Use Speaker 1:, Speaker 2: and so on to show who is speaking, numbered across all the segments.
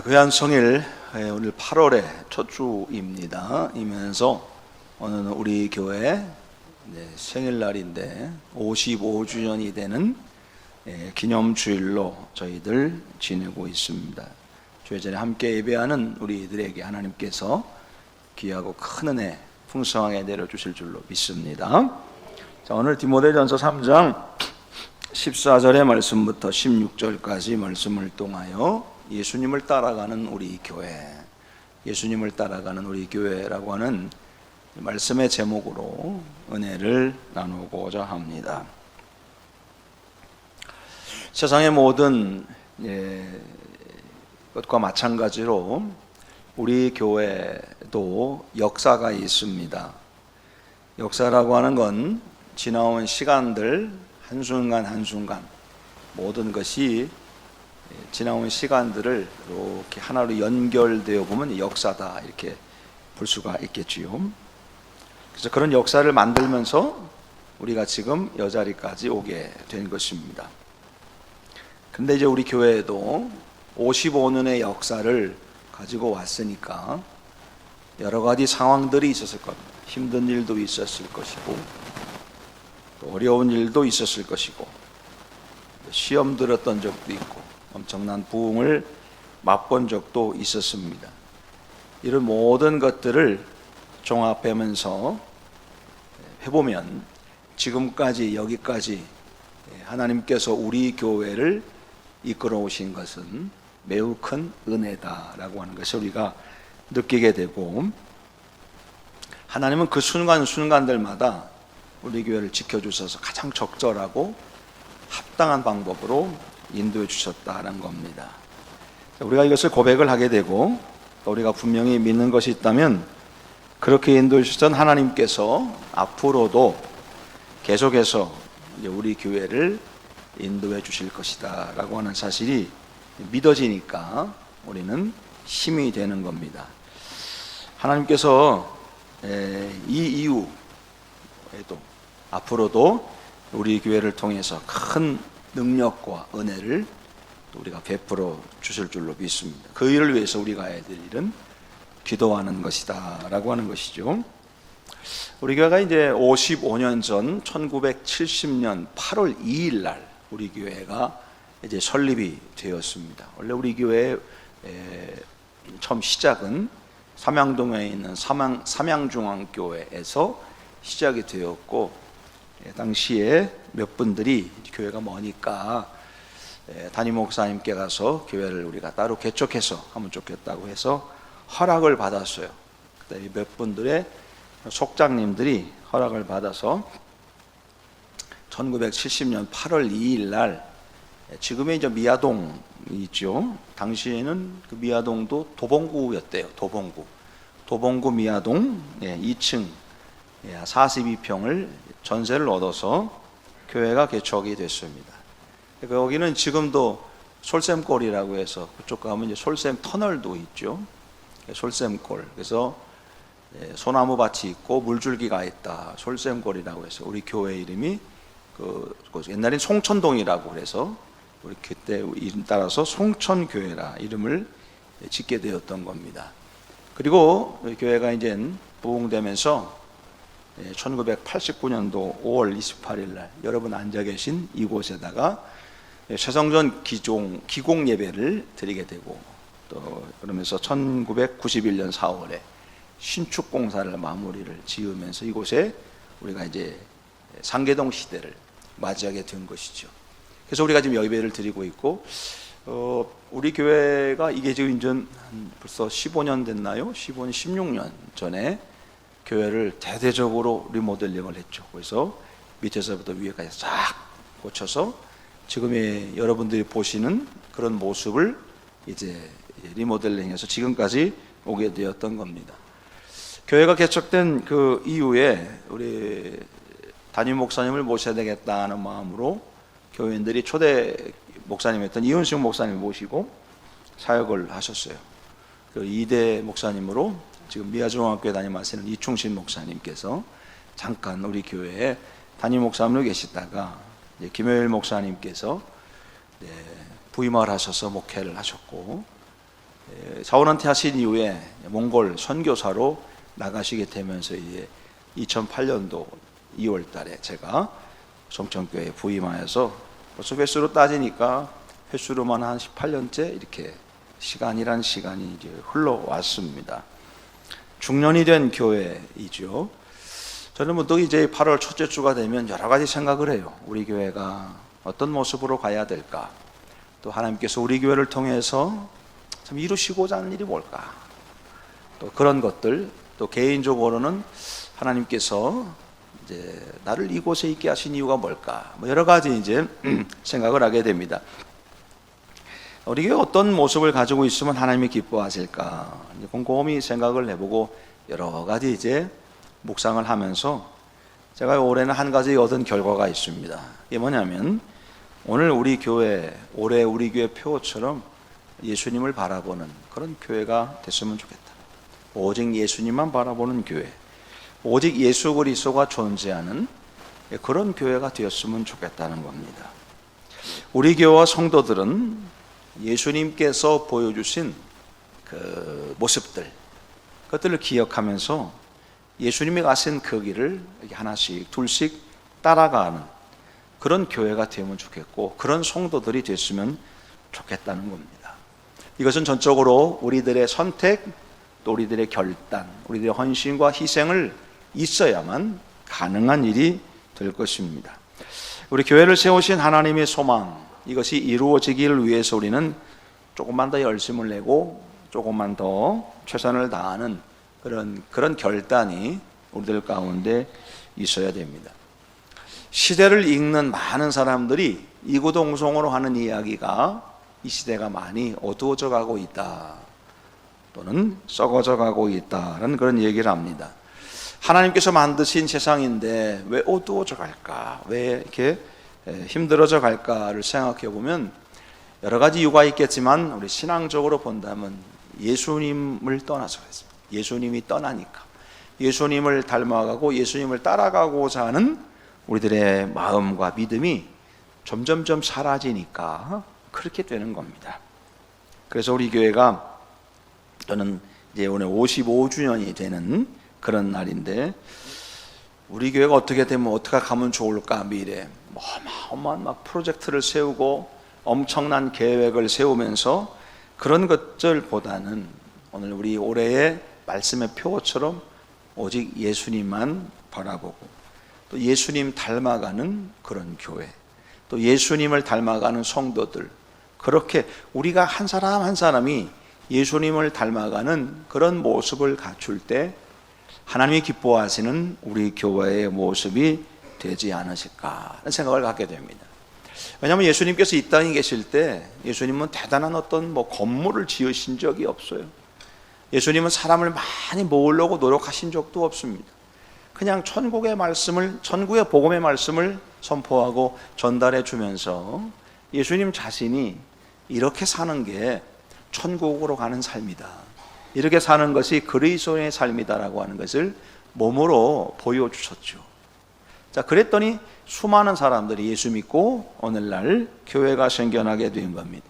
Speaker 1: 귀한 성일, 오늘 8월의 첫 주입니다. 이면서 오늘은 우리 교회 생일날인데 55주년이 되는 기념주일로 저희들 지내고 있습니다. 주일 전에 함께 예배하는 우리들에게 하나님께서 귀하고 큰 은혜 풍성하게 내려주실 줄로 믿습니다. 자, 오늘 디모데전서 3장 14절의 말씀부터 16절까지 말씀을 통하여 예수님을 따라가는 우리 교회, 예수님을 따라가는 우리 교회라고 하는 말씀의 제목으로 은혜를 나누고자 합니다. 세상의 모든 것과 마찬가지로 우리 교회도 역사가 있습니다. 역사라고 하는 건 지나온 시간들 한순간 한순간 모든 것이 지나온 시간들을 이렇게 하나로 연결되어 보면 역사다 이렇게 볼 수가 있겠지요. 그래서 그런 역사를 만들면서 우리가 지금 이 자리까지 오게 된 것입니다. 근데 이제 우리 교회에도 55년의 역사를 가지고 왔으니까 여러 가지 상황들이 있었을 겁니다. 힘든 일도 있었을 것이고 또 어려운 일도 있었을 것이고 시험 들었던 적도 있고 엄청난 부흥을 맛본 적도 있었습니다. 이런 모든 것들을 종합하면서 해보면 지금까지 여기까지 하나님께서 우리 교회를 이끌어 오신 것은 매우 큰 은혜다라고 하는 것을 우리가 느끼게 되고, 하나님은 그 순간순간들마다 우리 교회를 지켜주셔서 가장 적절하고 합당한 방법으로 인도해 주셨다는 겁니다. 우리가 이것을 고백을 하게 되고 또 우리가 분명히 믿는 것이 있다면 그렇게 인도해 주셨던 하나님께서 앞으로도 계속해서 우리 교회를 인도해 주실 것이다 라고 하는 사실이 믿어지니까 우리는 힘이 되는 겁니다. 하나님께서 이 이후에도 앞으로도 우리 교회를 통해서 큰 능력과 은혜를 또 우리가 베풀어 주실 줄로 믿습니다. 그 일을 위해서 우리가 해야 될 일은 기도하는 것이다 라고 하는 것이죠. 우리 교회가 이제 55년 전 1970년 8월 2일 날 우리 교회가 이제 설립이 되었습니다. 원래 우리 교회 처음 시작은 삼양동에 있는 삼양중앙교회에서 시작이 되었고, 당시에 몇 분들이 교회가 머니까 담임 목사님께 가서 교회를 우리가 따로 개척해서 하면 좋겠다고 해서 허락을 받았어요. 그때 몇 분들의 속장님들이 허락을 받아서 1970년 8월 2일 날 지금의 이제 미아동이 있죠. 당시에는 그 미아동도 도봉구였대요. 도봉구 미아동 2층 42평을 전세를 얻어서 교회가 개척이 됐습니다. 거기는 지금도 솔샘골이라고 해서 그쪽 가면 이제 솔샘 터널도 있죠. 솔샘골. 그래서 소나무 밭이 있고 물줄기가 있다. 솔샘골이라고 해서 우리 교회 이름이 옛날엔 송천동이라고 그래서 우리 그때 이름 따라서 송천교회라 이름을 짓게 되었던 겁니다. 그리고 교회가 이제 부흥되면서 1989년도 5월 28일 날 여러분 앉아 계신 이곳에다가 최성전 기공 예배를 드리게 되고, 또 그러면서 1991년 4월에 신축 공사를 마무리를 지으면서 이곳에 우리가 이제 상계동 시대를 맞이하게 된 것이죠. 그래서 우리가 지금 예배를 드리고 있고, 우리 교회가 이게 지금 벌써 15년 됐나요? 15년, 16년 전에 교회를 대대적으로 리모델링을 했죠. 그래서 밑에서부터 위에까지 싹 고쳐서 지금의 여러분들이 보시는 그런 모습을 이제 리모델링해서 지금까지 오게 되었던 겁니다. 교회가 개척된 그 이후에 우리 담임 목사님을 모셔야 되겠다는 마음으로 교인들이 초대 목사님이었던 이은식 목사님을 모시고 사역을 하셨어요. 그 2대 목사님으로 지금 미아중앙교회 담임하시는 이충신 목사님께서 잠깐 우리 교회에 담임 목사님으로 계시다가 김효일 목사님께서 부임을 하셔서 목회를 하셨고, 사원은퇴하신 이후에 몽골 선교사로 나가시게 되면서 이제 2008년도 2월 달에 제가 성천교회에 부임하여서 벌써 횟수로 따지니까 횟수로만 한 18년째 이렇게 시간이 이제 흘러왔습니다. 중년이 된 교회이죠. 저는 문득 이제 8월 첫째 주가 되면 여러 가지 생각을 해요. 우리 교회가 어떤 모습으로 가야 될까? 또 하나님께서 우리 교회를 통해서 참 이루시고자 하는 일이 뭘까? 또 그런 것들, 또 개인적으로는 하나님께서 이제 나를 이곳에 있게 하신 이유가 뭘까? 뭐 여러 가지 이제 생각을 하게 됩니다. 우리 교회 어떤 모습을 가지고 있으면 하나님이 기뻐하실까? 곰곰이 생각을 해보고 여러 가지 이제 묵상을 하면서 제가 올해는 한 가지 얻은 결과가 있습니다. 이게 뭐냐면 오늘 우리 교회, 올해 우리 교회 표처럼 예수님을 바라보는 그런 교회가 됐으면 좋겠다. 오직 예수님만 바라보는 교회, 오직 예수 그리스도가 존재하는 그런 교회가 되었으면 좋겠다는 겁니다. 우리 교회와 성도들은 예수님께서 보여주신 그 모습들, 그것들을 기억하면서 예수님이 가신 그 길을 이렇게 하나씩 둘씩 따라가는 그런 교회가 되면 좋겠고 그런 성도들이 됐으면 좋겠다는 겁니다. 이것은 전적으로 우리들의 선택, 또 우리들의 결단, 우리들의 헌신과 희생을 있어야만 가능한 일이 될 것입니다. 우리 교회를 세우신 하나님의 소망, 이것이 이루어지기를 위해서 우리는 조금만 더 열심을 내고 조금만 더 최선을 다하는 그런 결단이 우리들 가운데 있어야 됩니다. 시대를 읽는 많은 사람들이 이구동성으로 하는 이야기가 이 시대가 많이 어두워져 가고 있다, 또는 썩어져 가고 있다라는 그런 얘기를 합니다. 하나님께서 만드신 세상인데 왜 어두워져 갈까? 왜 이렇게 힘들어져 갈까를 생각해 보면 여러 가지 이유가 있겠지만 우리 신앙적으로 본다면 예수님을 떠나서 그랬습니다. 예수님이 떠나니까 예수님을 닮아가고 예수님을 따라가고자 하는 우리들의 마음과 믿음이 점점점 사라지니까 그렇게 되는 겁니다. 그래서 우리 교회가 저는 이제 오늘 55주년이 되는 그런 날인데 우리 교회가 어떻게 되면 어떻게 가면 좋을까 미래 어마어마한 막 프로젝트를 세우고 엄청난 계획을 세우면서 그런 것들보다는 오늘 우리 올해의 말씀의 표처럼 오직 예수님만 바라보고 또 예수님 닮아가는 그런 교회, 또 예수님을 닮아가는 성도들, 그렇게 우리가 한 사람 한 사람이 예수님을 닮아가는 그런 모습을 갖출 때 하나님이 기뻐하시는 우리 교회의 모습이 되지 않으실까 하는 생각을 갖게 됩니다. 왜냐하면 예수님께서 이 땅에 계실 때 예수님은 대단한 어떤 건물을 지으신 적이 없어요. 예수님은 사람을 많이 모으려고 노력하신 적도 없습니다. 그냥 천국의 말씀을, 천국의 복음의 말씀을 선포하고 전달해 주면서 예수님 자신이 이렇게 사는 게 천국으로 가는 삶이다, 이렇게 사는 것이 그리스도의 삶이다라고 하는 것을 몸으로 보여주셨죠. 자, 그랬더니 수많은 사람들이 예수 믿고 오늘날 교회가 생겨나게 된 겁니다.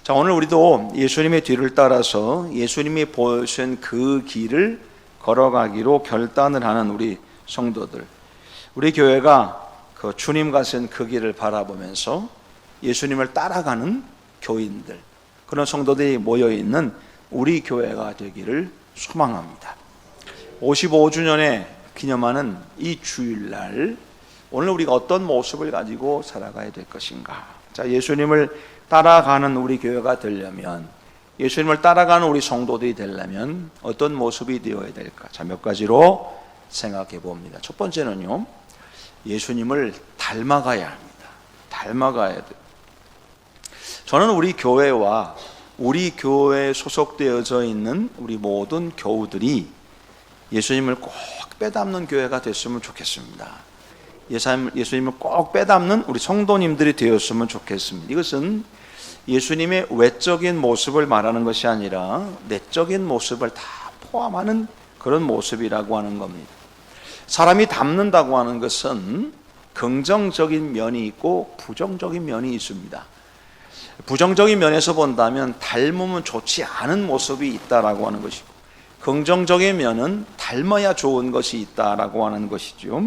Speaker 1: 자, 오늘 우리도 예수님의 뒤를 따라서 예수님이 보여주신 그 길을 걸어가기로 결단을 하는 우리 성도들, 우리 교회가 그 주님 가신 그 길을 바라보면서 예수님을 따라가는 교인들, 그런 성도들이 모여있는 우리 교회가 되기를 소망합니다. 55주년에 기념하는 이 주일날 오늘 우리가 어떤 모습을 가지고 살아가야 될 것인가? 자, 예수님을 따라가는 우리 교회가 되려면, 예수님을 따라가는 우리 성도들이 되려면 어떤 모습이 되어야 될까? 자, 몇 가지로 생각해 봅니다. 첫 번째는요, 예수님을 닮아가야 합니다. 닮아가야 돼요. 저는 우리 교회와 우리 교회에 소속되어져 있는 우리 모든 교우들이 예수님을 꼭 빼닮는 교회가 됐으면 좋겠습니다. 예수님을 꼭 빼닮는 우리 성도님들이 되었으면 좋겠습니다. 이것은 예수님의 외적인 모습을 말하는 것이 아니라 내적인 모습을 다 포함하는 그런 모습이라고 하는 겁니다. 사람이 닮는다고 하는 것은 긍정적인 면이 있고 부정적인 면이 있습니다. 부정적인 면에서 본다면 닮으면 좋지 않은 모습이 있다라고 하는 것이고, 긍정적인 면은 닮아야 좋은 것이 있다라고 하는 것이죠.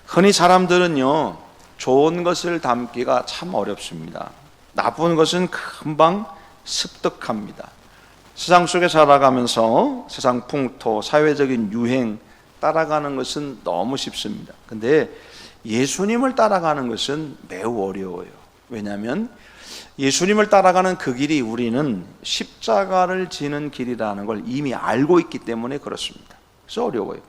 Speaker 1: 흔히 사람들은요, 좋은 것을 담기가 참 어렵습니다. 나쁜 것은 금방 습득합니다. 세상 속에 살아가면서 세상 풍토, 사회적인 유행 따라가는 것은 너무 쉽습니다. 근데 예수님을 따라가는 것은 매우 어려워요. 왜냐하면 예수님을 따라가는 그 길이 우리는 십자가를 지는 길이라는 걸 이미 알고 있기 때문에 그렇습니다. 그래서 어려워요.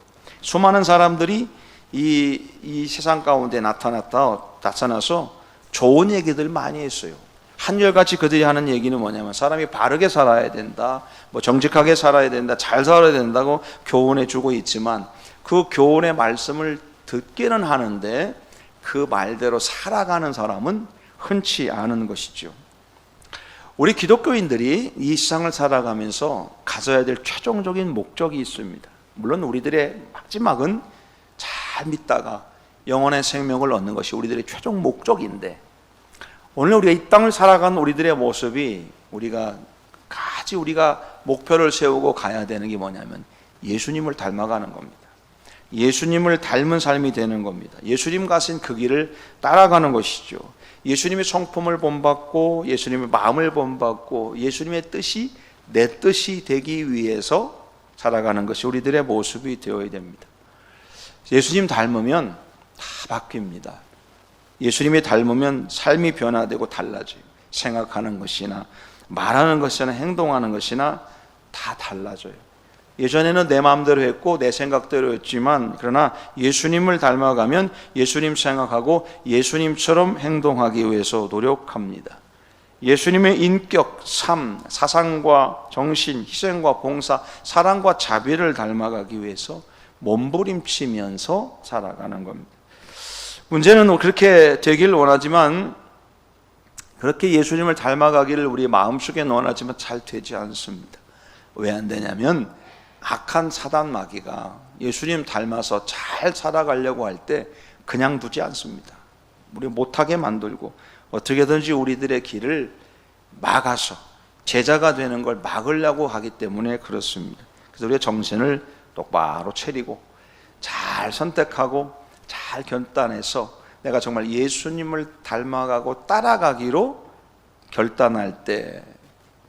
Speaker 1: 수많은 사람들이 이 세상 가운데 나타나서 좋은 얘기들 많이 했어요. 한결같이 그들이 하는 얘기는 뭐냐면 사람이 바르게 살아야 된다, 정직하게 살아야 된다, 잘 살아야 된다고 교훈해 주고 있지만 그 교훈의 말씀을 듣기는 하는데 그 말대로 살아가는 사람은 흔치 않은 것이죠. 우리 기독교인들이 이 세상을 살아가면서 가져야 될 최종적인 목적이 있습니다. 물론 우리들의 마지막은 잘 믿다가 영원의 생명을 얻는 것이 우리들의 최종 목적인데, 오늘 우리가 이 땅을 살아가는 우리들의 모습이 우리가 목표를 세우고 가야 되는 게 뭐냐면 예수님을 닮아가는 겁니다. 예수님을 닮은 삶이 되는 겁니다. 예수님 가신 그 길을 따라가는 것이죠. 예수님의 성품을 본받고 예수님의 마음을 본받고 예수님의 뜻이 내 뜻이 되기 위해서 살아가는 것이 우리들의 모습이 되어야 됩니다. 예수님 닮으면 다 바뀝니다. 예수님이 닮으면 삶이 변화되고 달라져요. 생각하는 것이나 말하는 것이나 행동하는 것이나 다 달라져요. 예전에는 내 마음대로 했고 내 생각대로 했지만, 그러나 예수님을 닮아가면 예수님 생각하고 예수님처럼 행동하기 위해서 노력합니다. 예수님의 인격, 삶, 사상과 정신, 희생과 봉사, 사랑과 자비를 닮아가기 위해서 몸부림치면서 살아가는 겁니다. 문제는 그렇게 되길 원하지만, 그렇게 예수님을 닮아가기를 우리 마음속에 원하지만 잘 되지 않습니다. 왜 안 되냐면 악한 사단 마귀가 예수님 닮아서 잘 살아가려고 할 때 그냥 두지 않습니다. 우리 못하게 만들고 어떻게든지 우리들의 길을 막아서 제자가 되는 걸 막으려고 하기 때문에 그렇습니다. 그래서 우리의 정신을 똑바로 차리고 잘 선택하고 잘 결단해서 내가 정말 예수님을 닮아가고 따라가기로 결단할 때,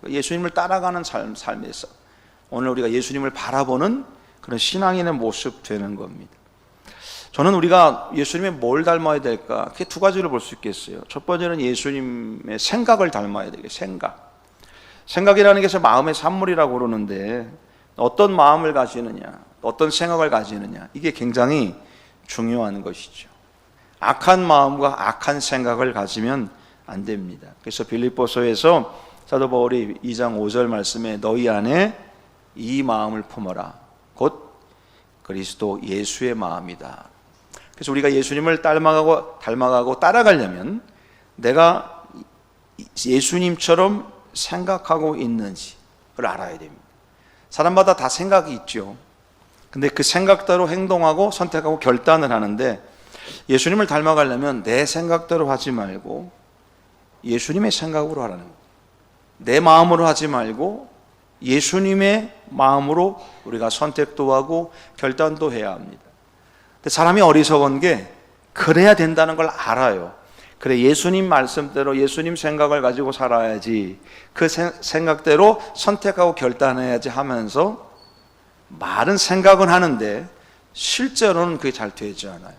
Speaker 1: 예수님을 따라가는 삶에서 오늘 우리가 예수님을 바라보는 그런 신앙인의 모습 되는 겁니다. 저는 우리가 예수님의 뭘 닮아야 될까? 그게 두 가지로 볼 수 있겠어요. 첫 번째는 예수님의 생각을 닮아야 되겠어요. 생각이라는 것을 마음의 산물이라고 그러는데, 어떤 마음을 가지느냐, 어떤 생각을 가지느냐, 이게 굉장히 중요한 것이죠. 악한 마음과 악한 생각을 가지면 안 됩니다. 그래서 빌립보서에서 사도 바울이 2장 5절 말씀에 너희 안에 이 마음을 품어라, 곧 그리스도 예수의 마음이다. 그래서 우리가 예수님을 닮아가고 따라가려면 내가 예수님처럼 생각하고 있는지를 알아야 됩니다. 사람마다 다 생각이 있죠. 근데 그 생각대로 행동하고 선택하고 결단을 하는데, 예수님을 닮아가려면 내 생각대로 하지 말고 예수님의 생각으로 하라는 거예요. 내 마음으로 하지 말고 예수님의 마음으로 우리가 선택도 하고 결단도 해야 합니다. 근데 사람이 어리석은 게 그래야 된다는 걸 알아요. 그래, 예수님 말씀대로 예수님 생각을 가지고 살아야지, 그 생각대로 선택하고 결단해야지 하면서 말은 생각은 하는데 실제로는 그게 잘 되지 않아요.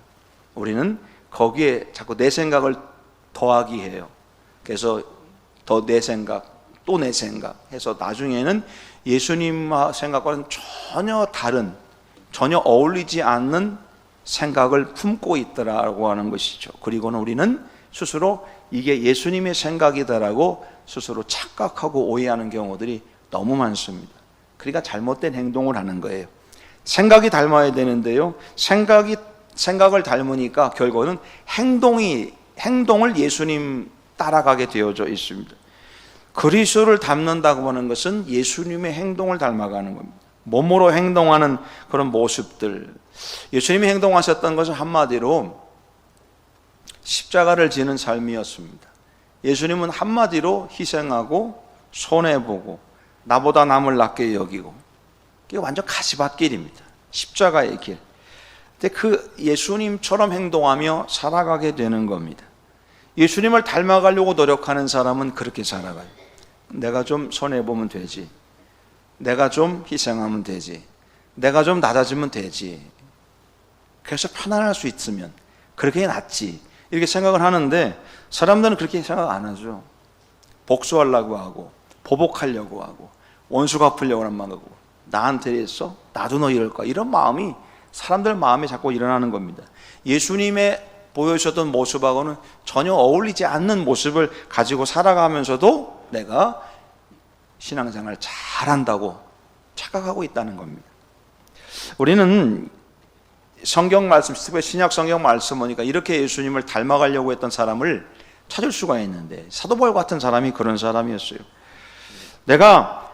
Speaker 1: 우리는 거기에 자꾸 내 생각을 더하기 해요. 그래서 더 내 생각, 또 내 생각 해서 나중에는 예수님 생각과는 전혀 다른, 전혀 어울리지 않는 생각을 품고 있더라고 하는 것이죠. 그리고는 우리는 스스로 이게 예수님의 생각이다라고 스스로 착각하고 오해하는 경우들이 너무 많습니다. 그러니까 잘못된 행동을 하는 거예요. 생각이 닮아야 되는데요, 생각을 닮으니까 결국은 행동을 예수님 따라가게 되어져 있습니다. 그리스도를 닮는다고 하는 것은 예수님의 행동을 닮아가는 겁니다. 몸으로 행동하는 그런 모습들, 예수님이 행동하셨던 것은 한마디로 십자가를 지는 삶이었습니다. 예수님은 한마디로 희생하고 손해보고 나보다 남을 낮게 여기고, 이게 완전 가시밭길입니다. 십자가의 길. 근데 그 예수님처럼 행동하며 살아가게 되는 겁니다. 예수님을 닮아가려고 노력하는 사람은 그렇게 살아가요. 내가 좀 손해보면 되지, 내가 좀 희생하면 되지, 내가 좀 낮아지면 되지, 그래서 편안할 수 있으면 그렇게 낫지, 이렇게 생각을 하는데 사람들은 그렇게 생각 안 하죠. 복수하려고 하고 보복하려고 하고 원수 갚으려고 하는 마음이고, 나한테 했어? 나도 너 이럴 거야, 이런 마음이 사람들 마음에 자꾸 일어나는 겁니다. 예수님의 보여주셨던 모습하고는 전혀 어울리지 않는 모습을 가지고 살아가면서도 내가 신앙생활 잘한다고 착각하고 있다는 겁니다. 우리는 성경 말씀, 신약 성경 말씀 보니까 이렇게 예수님을 닮아가려고 했던 사람을 찾을 수가 있는데, 사도 바울 같은 사람이 그런 사람이었어요. 내가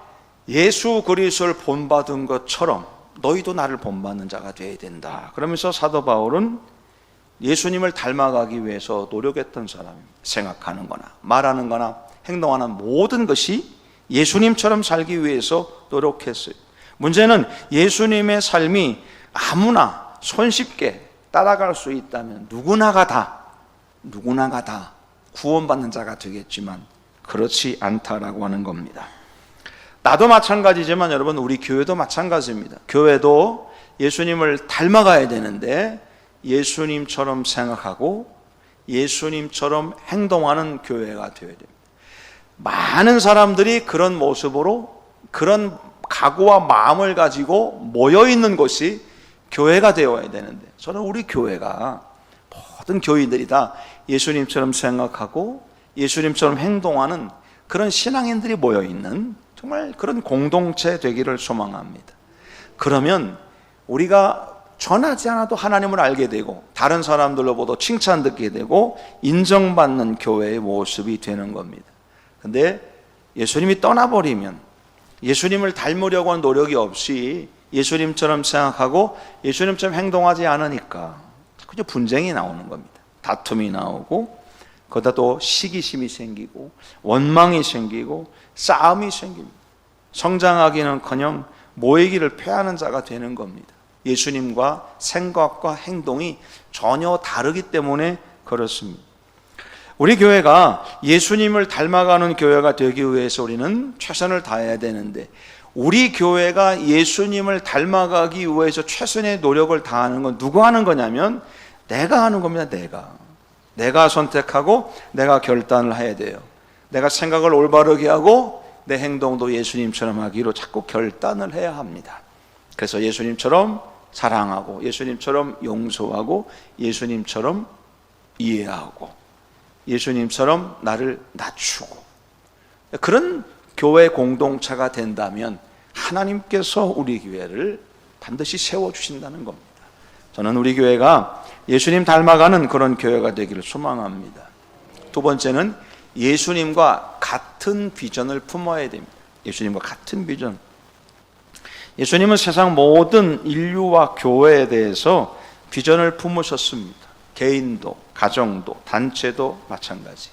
Speaker 1: 예수 그리스도를 본받은 것처럼 너희도 나를 본받는 자가 되어야 된다. 그러면서 사도 바울은 예수님을 닮아가기 위해서 노력했던 사람입니다. 생각하는 거나 말하는 거나 행동하는 모든 것이 예수님처럼 살기 위해서 노력했어요. 문제는 예수님의 삶이 아무나 손쉽게 따라갈 수 있다면 누구나가 다 구원받는 자가 되겠지만 그렇지 않다라고 하는 겁니다. 나도 마찬가지지만 여러분, 우리 교회도 마찬가지입니다. 교회도 예수님을 닮아가야 되는데 예수님처럼 생각하고 예수님처럼 행동하는 교회가 되어야 됩니다. 많은 사람들이 그런 모습으로, 그런 각오와 마음을 가지고 모여있는 곳이 교회가 되어야 되는데, 저는 우리 교회가 모든 교인들이 다 예수님처럼 생각하고 예수님처럼 행동하는 그런 신앙인들이 모여있는 정말 그런 공동체 되기를 소망합니다. 그러면 우리가 전하지 않아도 하나님을 알게 되고 다른 사람들로부터 칭찬 듣게 되고 인정받는 교회의 모습이 되는 겁니다. 근데 예수님이 떠나버리면, 예수님을 닮으려고 하는 노력이 없이 예수님처럼 생각하고 예수님처럼 행동하지 않으니까 자꾸 분쟁이 나오는 겁니다. 다툼이 나오고, 거기다 또 시기심이 생기고 원망이 생기고 싸움이 생깁니다. 성장하기는커녕 모이기를 패하는 자가 되는 겁니다. 예수님과 생각과 행동이 전혀 다르기 때문에 그렇습니다. 우리 교회가 예수님을 닮아가는 교회가 되기 위해서 우리는 최선을 다해야 되는데, 우리 교회가 예수님을 닮아가기 위해서 최선의 노력을 다하는 건 누가 하는 거냐면 내가 하는 겁니다. 내가 선택하고 내가 결단을 해야 돼요. 내가 생각을 올바르게 하고 내 행동도 예수님처럼 하기로 자꾸 결단을 해야 합니다. 그래서 예수님처럼 사랑하고 예수님처럼 용서하고 예수님처럼 이해하고 예수님처럼 나를 낮추고, 그런 교회 공동체가 된다면 하나님께서 우리 교회를 반드시 세워주신다는 겁니다. 저는 우리 교회가 예수님 닮아가는 그런 교회가 되기를 소망합니다. 두 번째는 예수님과 같은 비전을 품어야 됩니다. 예수님과 같은 비전. 예수님은 세상 모든 인류와 교회에 대해서 비전을 품으셨습니다. 개인도, 가정도, 단체도 마찬가지.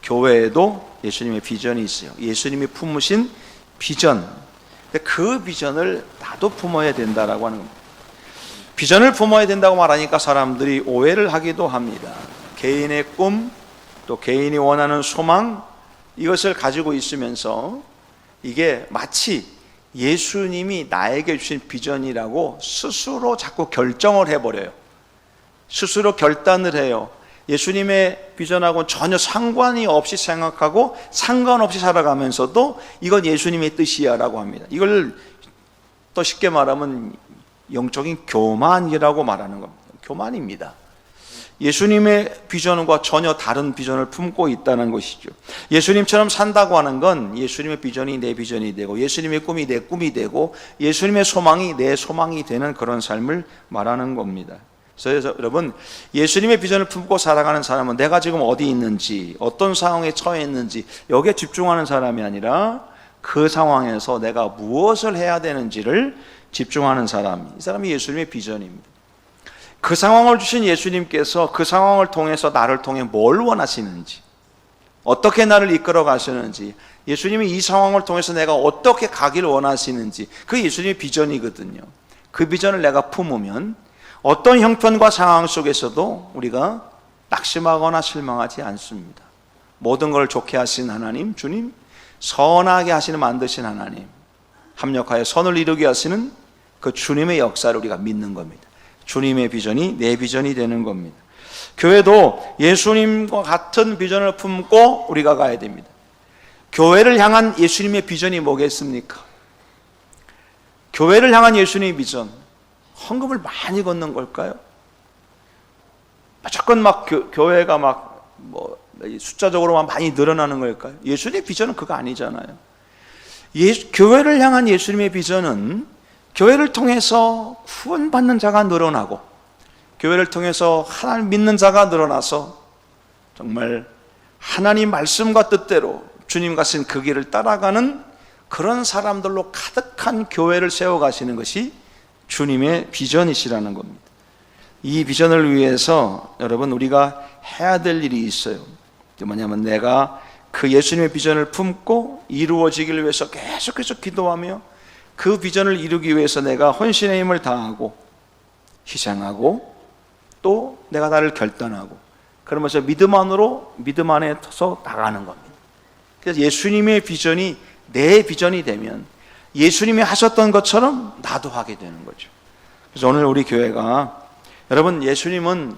Speaker 1: 교회에도 예수님의 비전이 있어요. 예수님이 품으신 비전. 그 비전을 나도 품어야 된다라고 하는 겁니다. 비전을 품어야 된다고 말하니까 사람들이 오해를 하기도 합니다. 개인의 꿈, 또 개인이 원하는 소망, 이것을 가지고 있으면서 이게 마치 예수님이 나에게 주신 비전이라고 스스로 자꾸 결정을 해버려요. 스스로 결단을 해요. 예수님의 비전하고는 전혀 상관이 없이 생각하고 상관없이 살아가면서도 이건 예수님의 뜻이야 라고 합니다. 이걸 또 쉽게 말하면 영적인 교만이라고 말하는 겁니다. 교만입니다. 예수님의 비전과 전혀 다른 비전을 품고 있다는 것이죠. 예수님처럼 산다고 하는 건 예수님의 비전이 내 비전이 되고 예수님의 꿈이 내 꿈이 되고 예수님의 소망이 내 소망이 되는 그런 삶을 말하는 겁니다. 그래서 여러분, 예수님의 비전을 품고 살아가는 사람은 내가 지금 어디 있는지, 어떤 상황에 처해 있는지 여기에 집중하는 사람이 아니라 그 상황에서 내가 무엇을 해야 되는지를 집중하는 사람, 이 사람이 예수님의 비전입니다. 그 상황을 주신 예수님께서 그 상황을 통해서 나를 통해 뭘 원하시는지, 어떻게 나를 이끌어 가시는지, 예수님이 이 상황을 통해서 내가 어떻게 가기를 원하시는지, 그 예수님의 비전이거든요. 그 비전을 내가 품으면 어떤 형편과 상황 속에서도 우리가 낙심하거나 실망하지 않습니다. 모든 걸 좋게 하신 하나님, 주님, 선하게 하시는 만드신 하나님, 합력하여 선을 이루게 하시는 그 주님의 역사를 우리가 믿는 겁니다. 주님의 비전이 내 비전이 되는 겁니다. 교회도 예수님과 같은 비전을 품고 우리가 가야 됩니다. 교회를 향한 예수님의 비전이 뭐겠습니까? 교회를 향한 예수님의 비전, 헌금을 많이 걷는 걸까요? 무조건 막 교회가 막 숫자적으로만 많이 늘어나는 걸까요? 예수님의 비전은 그거 아니잖아요. 교회를 향한 예수님의 비전은 교회를 통해서 구원받는 자가 늘어나고, 교회를 통해서 하나님 믿는 자가 늘어나서 정말 하나님 말씀과 뜻대로 주님 가신 그 길을 따라가는 그런 사람들로 가득한 교회를 세워가시는 것이 주님의 비전이시라는 겁니다. 이 비전을 위해서 여러분 우리가 해야 될 일이 있어요. 그게 뭐냐면 내가 그 예수님의 비전을 품고 이루어지기를 위해서 계속해서 기도하며 그 비전을 이루기 위해서 내가 헌신의 힘을 다하고 희생하고 또 내가 나를 결단하고 그러면서 믿음 안으로 믿음 안에 서서 나가는 겁니다. 그래서 예수님의 비전이 내 비전이 되면 예수님이 하셨던 것처럼 나도 하게 되는 거죠. 그래서 오늘 우리 교회가 여러분, 예수님은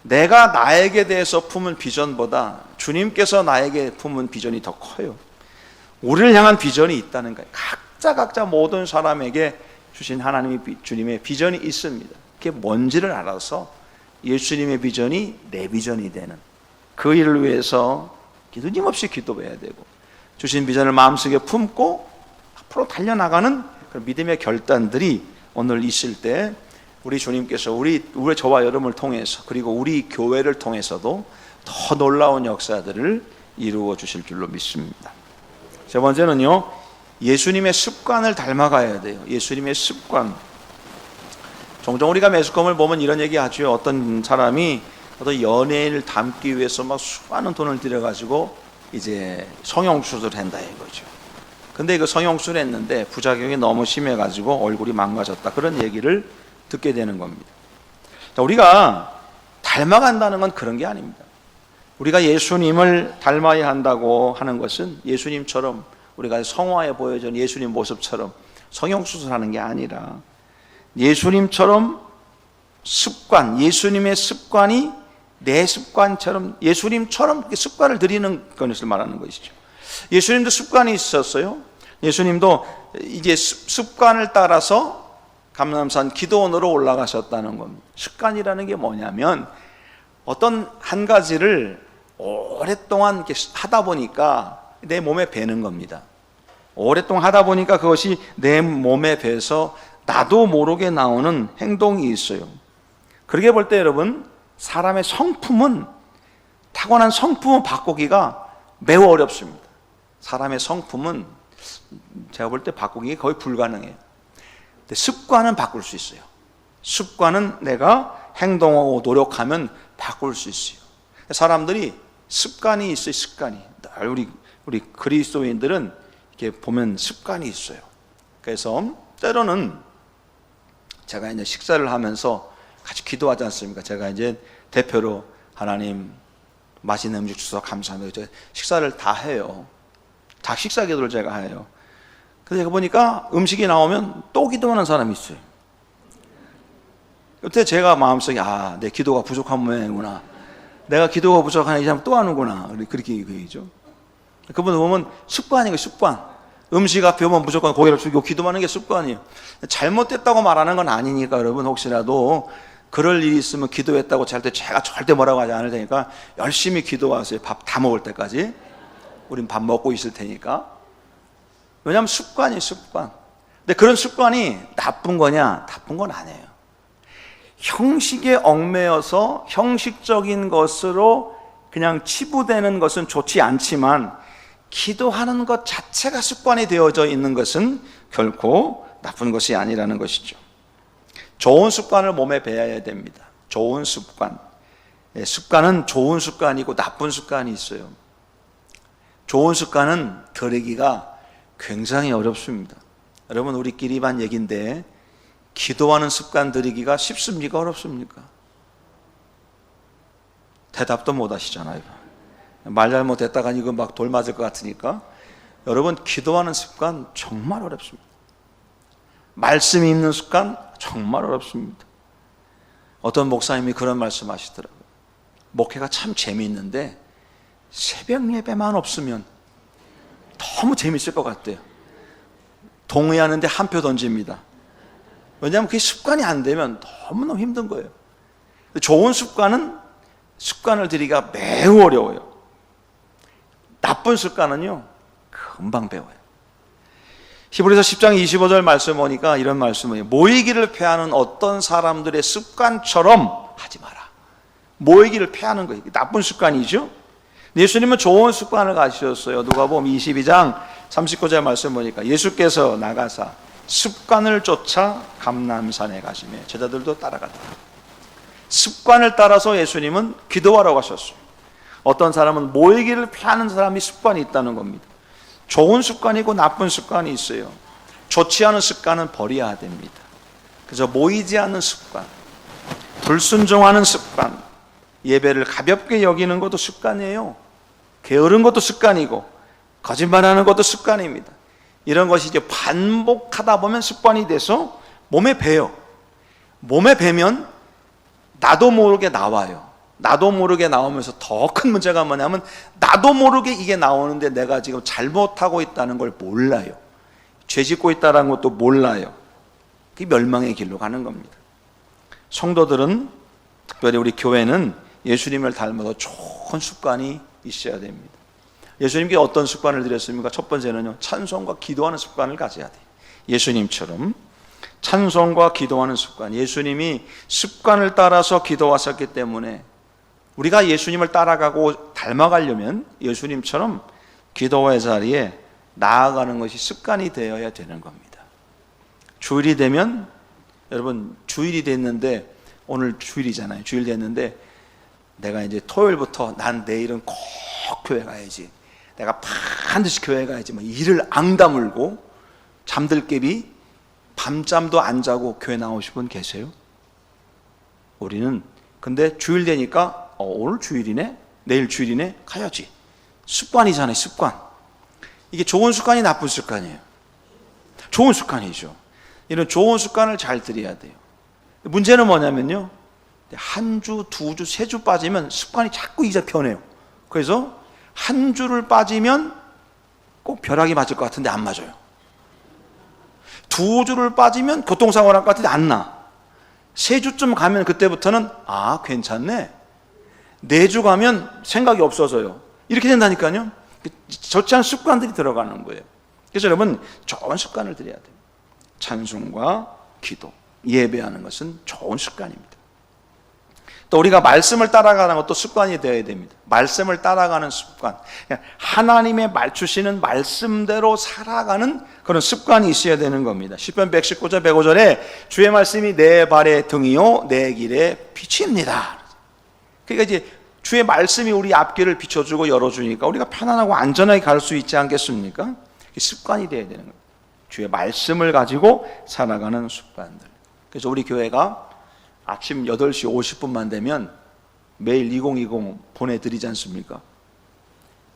Speaker 1: 내가 나에게 대해서 품은 비전보다 주님께서 나에게 품은 비전이 더 커요. 우리를 향한 비전이 있다는 거예요. 각자 모든 사람에게 주신 하나님의 주님의 비전이 있습니다. 그게 뭔지를 알아서 예수님의 비전이 내 비전이 되는 그 일을 위해서 끊임없이 기도해야 되고, 주신 비전을 마음속에 품고 앞으로 달려나가는 그런 믿음의 결단들이 오늘 있을 때 우리 주님께서 우리 저와 여러분을 통해서, 그리고 우리 교회를 통해서도 더 놀라운 역사들을 이루어 주실 줄로 믿습니다. 세 번째는요, 예수님의 습관을 닮아가야 돼요. 예수님의 습관. 종종 우리가 매스컴을 보면 이런 얘기 하죠. 어떤 사람이 어떤 연예인을 닮기 위해서 막 수많은 돈을 들여가지고 이제 성형수술을 한다 이거죠. 근데 그 성형수술을 했는데 부작용이 너무 심해가지고 얼굴이 망가졌다, 그런 얘기를 듣게 되는 겁니다. 우리가 닮아간다는 건 그런 게 아닙니다. 우리가 예수님을 닮아야 한다고 하는 것은 예수님처럼 우리가 성화에 보여준 예수님 모습처럼 성형수술하는 게 아니라 예수님처럼 습관, 예수님의 습관이 내 습관처럼 예수님처럼 습관을 들이는 것을 말하는 것이죠. 예수님도 습관이 있었어요. 예수님도 이제 습관을 따라서 감람산 기도원으로 올라가셨다는 겁니다. 습관이라는 게 뭐냐면 어떤 한 가지를 오랫동안 이렇게 하다 보니까 내 몸에 배는 겁니다. 오랫동안 하다 보니까 그것이 내 몸에 배서 나도 모르게 나오는 행동이 있어요. 그렇게 볼 때 여러분, 사람의 성품은, 타고난 성품은 바꾸기가 매우 어렵습니다. 사람의 성품은 제가 볼 때 바꾸기 거의 불가능해요. 근데 습관은 바꿀 수 있어요. 습관은 내가 행동하고 노력하면 바꿀 수 있어요. 사람들이 습관이 있어요. 습관이. 우리 그리스도인들은 이렇게 보면 습관이 있어요. 그래서 때로는 제가 이제 식사를 하면서 같이 기도하지 않습니까? 제가 이제 대표로 하나님 맛있는 음식 주셔서 감사합니다. 식사를 다 해요. 다 식사 기도를 제가 해요. 그래서 제가 보니까 음식이 나오면 또 기도하는 사람이 있어요. 그때 제가 마음속에 내 기도가 부족한 모양이구나. 내가 기도가 부족하니 이 사람 또 하는구나. 그렇게 얘기죠. 그분을 보면 습관이에요. 습관. 음식 앞에 오면 무조건 고개를 숙이고 기도하는 게 습관이에요. 잘못됐다고 말하는 건 아니니까 여러분, 혹시라도 그럴 일이 있으면 기도했다고 제가 절대 뭐라고 하지 않을 테니까 열심히 기도하세요. 밥 다 먹을 때까지. 우린 밥 먹고 있을 테니까. 왜냐하면 습관이에요. 습관. 근데 그런 습관이 나쁜 거냐? 나쁜 건 아니에요. 형식에 얽매여서 형식적인 것으로 그냥 치부되는 것은 좋지 않지만, 기도하는 것 자체가 습관이 되어져 있는 것은 결코 나쁜 것이 아니라는 것이죠. 좋은 습관을 몸에 배워야 됩니다. 좋은 습관. 습관은 좋은 습관이고 나쁜 습관이 있어요. 좋은 습관은 들이기가 굉장히 어렵습니다. 여러분, 우리끼리만 얘기인데 기도하는 습관 들이기가 쉽습니까? 어렵습니까? 대답도 못 하시잖아요. 말 잘못했다가 이거 막 돌 맞을 것 같으니까. 여러분, 기도하는 습관 정말 어렵습니다. 말씀이 있는 습관 정말 어렵습니다. 어떤 목사님이 그런 말씀 하시더라고요. 목회가 참 재미있는데 새벽 예배만 없으면 너무 재밌을 것 같대요. 동의하는데 한 표 던집니다. 왜냐하면 그게 습관이 안 되면 너무너무 힘든 거예요. 좋은 습관은 습관을 들이기가 매우 어려워요. 나쁜 습관은요, 금방 배워요. 히브리서 10장 25절 말씀 보니까 이런 말씀이에요. 모이기를 패하는 어떤 사람들의 습관처럼 하지 마라. 모이기를 패하는 거예요. 나쁜 습관이죠. 예수님은 좋은 습관을 가지셨어요. 누가복음 22장 39절 말씀 보니까 예수께서 나가사 습관을 쫓아 감람산에 가시며 제자들도 따라가더라. 습관을 따라서 예수님은 기도하라고 하셨어요. 어떤 사람은 모이기를 피하는 사람이 습관이 있다는 겁니다. 좋은 습관이고 나쁜 습관이 있어요. 좋지 않은 습관은 버려야 됩니다. 그래서 모이지 않는 습관, 불순종하는 습관, 예배를 가볍게 여기는 것도 습관이에요. 게으른 것도 습관이고 거짓말하는 것도 습관입니다. 이런 것이 이제 반복하다 보면 습관이 돼서 몸에 배요. 몸에 배면 나도 모르게 나와요. 나도 모르게 나오면서 더 큰 문제가 뭐냐면 나도 모르게 이게 나오는데 내가 지금 잘못하고 있다는 걸 몰라요. 죄 짓고 있다는 것도 몰라요. 그게 멸망의 길로 가는 겁니다. 성도들은, 특별히 우리 교회는 예수님을 닮아서 좋은 습관이 있어야 됩니다. 예수님께 어떤 습관을 드렸습니까? 첫 번째는요, 찬송과 기도하는 습관을 가져야 돼요. 예수님처럼 찬송과 기도하는 습관. 예수님이 습관을 따라서 기도하셨기 때문에 우리가 예수님을 따라가고 닮아가려면 예수님처럼 기도의 자리에 나아가는 것이 습관이 되어야 되는 겁니다. 주일이 되면, 여러분, 주일이 됐는데, 오늘 주일이잖아요. 주일 됐는데 내가 이제 토요일부터 난 내일은 꼭 교회 가야지, 내가 반드시 교회 가야지, 뭐 이를 앙다물고 잠들깨비 밤잠도 안 자고 교회 나오신 분 계세요? 우리는 근데 주일 되니까 오늘 주일이네, 내일 주일이네, 가야지. 습관이잖아요. 습관. 이게 좋은 습관이 나쁜 습관이에요? 좋은 습관이죠. 이런 좋은 습관을 잘 들여야 돼요. 문제는 뭐냐면요, 한 주, 두 주, 세 주 빠지면 습관이 자꾸 이제 변해요. 그래서 한 주를 빠지면 꼭 벼락이 맞을 것 같은데 안 맞아요. 두 주를 빠지면 교통사고 날 것 같은데 안 나. 세 주쯤 가면 그때부터는 괜찮네. 네 주 가면 생각이 없어져요. 이렇게 된다니까요. 좋지 않은 습관들이 들어가는 거예요. 그래서 여러분, 좋은 습관을 들여야 돼요. 찬송과 기도, 예배하는 것은 좋은 습관입니다. 또 우리가 말씀을 따라가는 것도 습관이 되어야 됩니다. 말씀을 따라가는 습관, 하나님의 주시는 말씀대로 살아가는 그런 습관이 있어야 되는 겁니다. 시편 119절 105절에 주의 말씀이 내 발의 등이요 내 길의 빛입니다. 그러니까 이제 주의 말씀이 우리 앞길을 비춰주고 열어주니까 우리가 편안하고 안전하게 갈 수 있지 않겠습니까? 습관이 되어야 되는 거예요. 주의 말씀을 가지고 살아가는 습관들. 그래서 우리 교회가 아침 8시 50분만 되면 매일 2020 보내드리지 않습니까?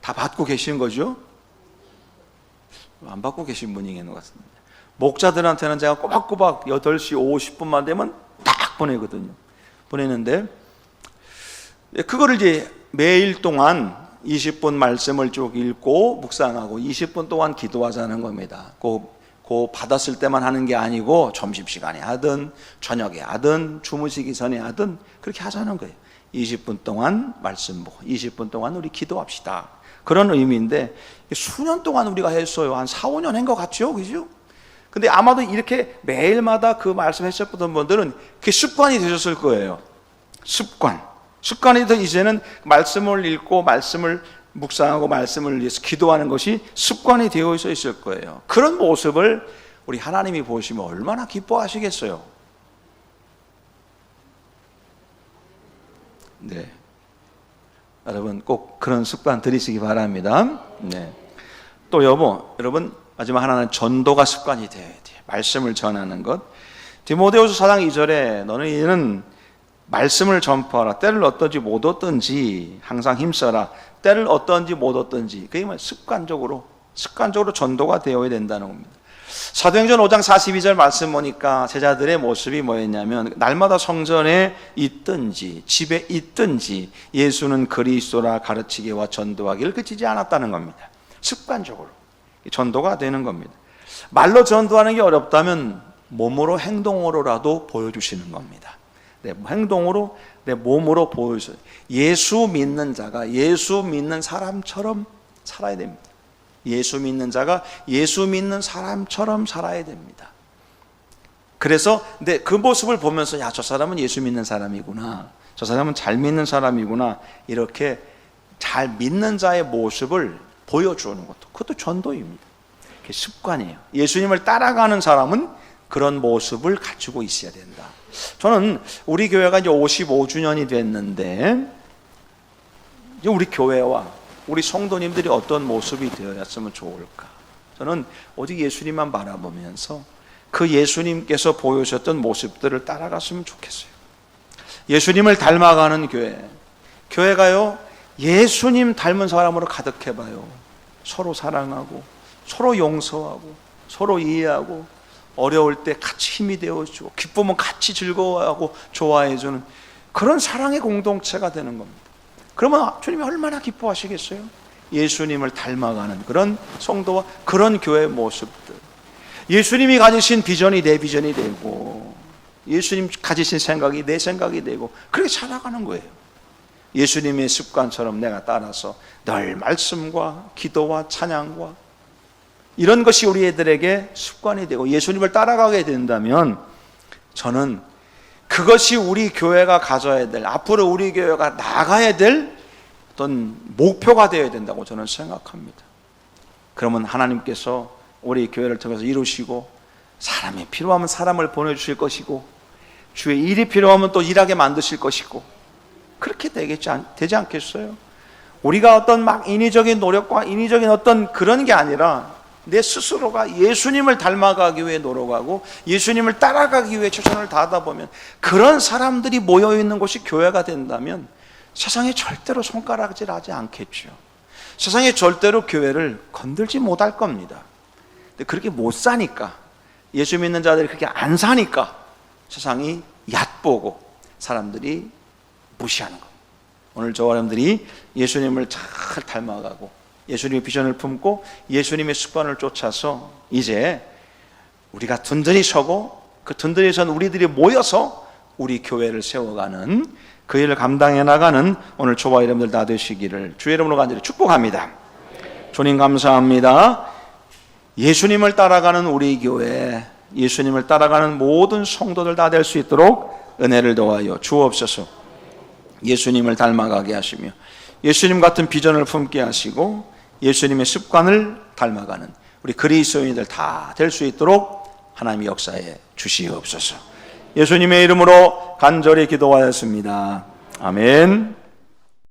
Speaker 1: 다 받고 계신 거죠? 안 받고 계신 분이 있는 것 같습니다. 목자들한테는 제가 꼬박꼬박 8시 50분만 되면 딱 보내거든요. 보내는데 그거를 이제 매일 동안 20분 말씀을 쭉 읽고 묵상하고 20분 동안 기도하자는 겁니다. 그 받았을 때만 하는 게 아니고 점심시간에 하든 저녁에 하든 주무시기 전에 하든 그렇게 하자는 거예요. 20분 동안 말씀 보고 20분 동안 우리 기도합시다. 그런 의미인데 수년 동안 우리가 했어요. 한 4, 5년 한 것 같죠? 그죠? 근데 아마도 이렇게 매일마다 그 말씀 하셨던 분들은 그게 습관이 되셨을 거예요. 습관이 돼 이제는 말씀을 읽고 말씀을 묵상하고 말씀을 위해서 기도하는 것이 습관이 되어 있을 거예요. 그런 모습을 우리 하나님이 보시면 얼마나 기뻐하시겠어요. 네. 여러분 꼭 그런 습관 들이시기 바랍니다. 네. 또 여러분 마지막 하나는 전도가 습관이 되어야 돼요. 말씀을 전하는 것. 디모데후서 4장 2절에 너는 이는 말씀을 전파하라. 때를 어떤지 못 얻든지 항상 힘써라. 때를 어떤지 못 얻든지. 그게 습관적으로 전도가 되어야 된다는 겁니다. 사도행전 5장 42절 말씀 보니까 제자들의 모습이 뭐였냐면 날마다 성전에 있든지 집에 있든지 예수는 그리스도라 가르치기와 전도하기를 그치지 않았다는 겁니다. 습관적으로 전도가 되는 겁니다. 말로 전도하는 게 어렵다면 몸으로 행동으로라도 보여주시는 겁니다. 네, 행동으로 내 몸으로 보여주세요. 예수 믿는 자가 예수 믿는 사람처럼 살아야 됩니다. 예수 믿는 자가 예수 믿는 사람처럼 살아야 됩니다. 그래서 근데 그 모습을 보면서 야, 저 사람은 예수 믿는 사람이구나, 저 사람은 잘 믿는 사람이구나, 이렇게 잘 믿는 자의 모습을 보여주는 것도, 그것도 전도입니다. 그게 습관이에요. 예수님을 따라가는 사람은 그런 모습을 갖추고 있어야 된다. 저는 우리 교회가 이제 55주년이 됐는데 이제 우리 교회와 우리 성도님들이 어떤 모습이 되었으면 좋을까? 저는 오직 예수님만 바라보면서 그 예수님께서 보여주셨던 모습들을 따라갔으면 좋겠어요. 예수님을 닮아가는 교회, 교회가요 예수님 닮은 사람으로 가득해봐요. 서로 사랑하고 서로 용서하고 서로 이해하고 어려울 때 같이 힘이 되어주고 기쁘면 같이 즐거워하고 좋아해주는 그런 사랑의 공동체가 되는 겁니다. 그러면 주님이 얼마나 기뻐하시겠어요? 예수님을 닮아가는 그런 성도와 그런 교회의 모습들, 예수님이 가지신 비전이 내 비전이 되고 예수님 가지신 생각이 내 생각이 되고 그렇게 살아가는 거예요. 예수님의 습관처럼 내가 따라서 늘 말씀과 기도와 찬양과 이런 것이 우리 애들에게 습관이 되고 예수님을 따라가게 된다면 저는 그것이 우리 교회가 가져야 될, 앞으로 우리 교회가 나가야 될 어떤 목표가 되어야 된다고 저는 생각합니다. 그러면 하나님께서 우리 교회를 통해서 이루시고 사람이 필요하면 사람을 보내주실 것이고 주의 일이 필요하면 또 일하게 만드실 것이고 그렇게 되지 않겠어요? 우리가 어떤 막 인위적인 노력과 인위적인 어떤 그런 게 아니라 내 스스로가 예수님을 닮아가기 위해 노력하고 예수님을 따라가기 위해 최선을 다하다 보면 그런 사람들이 모여있는 곳이 교회가 된다면 세상에 절대로 손가락질하지 않겠죠. 세상에 절대로 교회를 건들지 못할 겁니다. 근데 그렇게 못 사니까, 예수 믿는 자들이 그렇게 안 사니까 세상이 얕보고 사람들이 무시하는 겁니다. 오늘 저와 여러분들이 예수님을 잘 닮아가고 예수님의 비전을 품고 예수님의 습관을 쫓아서 이제 우리가 든든히 서고 그 든든히 선 우리들이 모여서 우리 교회를 세워가는 그 일을 감당해 나가는 오늘 저와 여러분들 다 되시기를 주의 이름으로 간절히 축복합니다. 주님 감사합니다. 예수님을 따라가는 우리 교회, 예수님을 따라가는 모든 성도들 다 될 수 있도록 은혜를 더하여 주옵소서. 예수님을 닮아가게 하시며 예수님 같은 비전을 품게 하시고 예수님의 습관을 닮아가는 우리 그리스도인들 다 될 수 있도록 하나님의 역사에 주시옵소서. 예수님의 이름으로 간절히 기도하였습니다. 아멘.